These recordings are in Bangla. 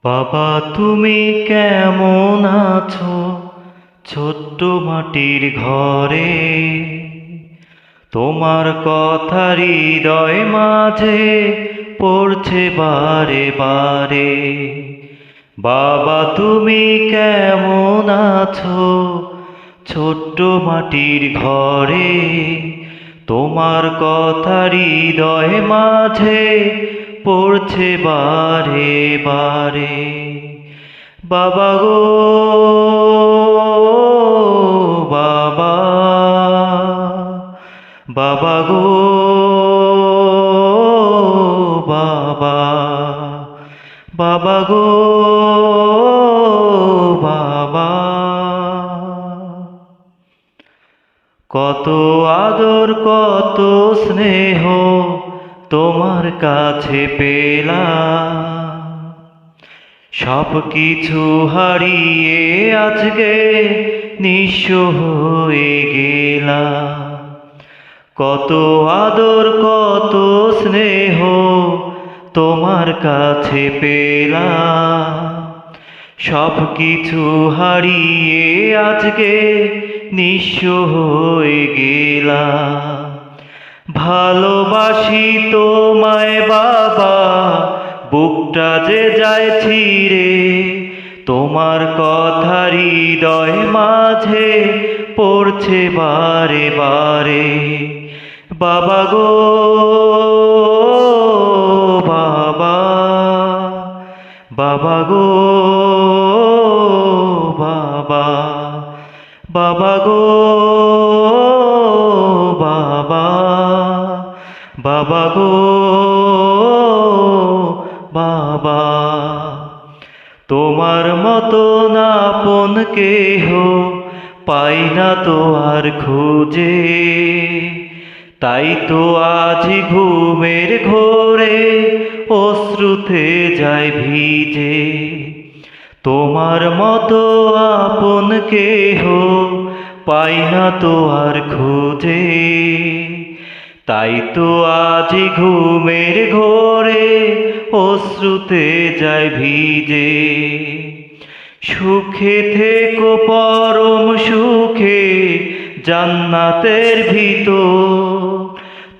বাবা তুমি কেমন আছো ছোট্ট মাটির ঘরে? তোমার কথা হৃদয় মাঝে পড়ছে বারে বারে। বাবা তুমি কেমন আছো ছোট্ট মাটির ঘরে? তোমার কথা হৃদয় মাঝে পড়ছে বারে বারে। বাবা গো বাবা, বাবা গো বাবা, বাবা গো বাবা। কত আদর কত স্নেহ তোমার কাছে পেলাম, সব কিছু হারিয়ে আজকে নিঃস্ব হয়ে গেলাম। কত আদর কত স্নেহ তোমার কাছে পেলাম, সব কিছু হারিয়ে আজকে নিঃস্ব হয়ে গেলাম। ভালোবাসি তোমায় বাবা, বুকটা যে যায় ছিঁড়ে, তোমার কথা হৃদয় মাঝে পড়ছে বারে বারে। বাবা গো বাবা, বাবা গো বাবা, বাবা গো বাবা, বাবা গো বাবা। তোমার মতো আপন কেহ পাই না তো আর খুঁজে, তাই তো আজ ঘুমের ঘোরে অশ্রুতে যায় ভিজে। তোমার মতো আপন কেহ পাই না তো আর খুঁজে, তাই তো আজ ঘুমের ঘোরে অশ্রুতে যায় ভিজে। সুখে থেকো পরম সুখে জান্নাতের ভিতর,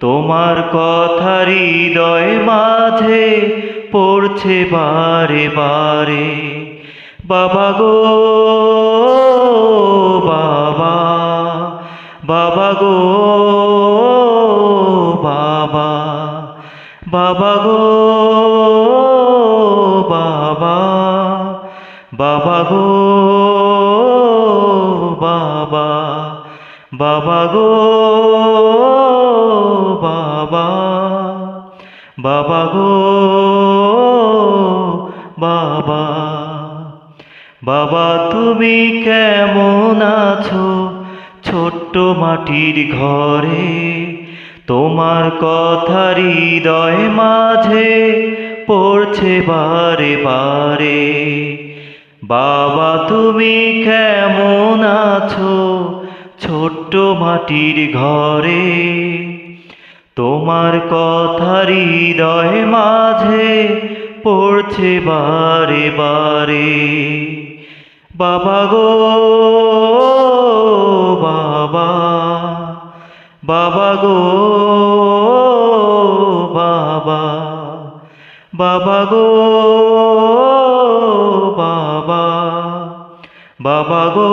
তোমার কথা হৃদয় মাঝে পড়ছে বারে বারে। বাবা গো বাবা, বাবা গো বাবা, বাবা গো বাবা, বাবা গো বাবা, বাবা গো বাবা, বাবা গো বাবা। বাবা তুমি কেমন আছো ছোট্ট মাটির ঘরে? তোমার কথা হৃদয় মাঝে পড়ছে বারে বারে। বাবা তুমি কেমন আছো ছোট্ট মাটির ঘরে? তোমার কথা হৃদয় মাঝে পড়ছে বারে বারে। বাবা গো বাবা, বাবা গো বাবা, বাবা গো বাবা, বাবা গো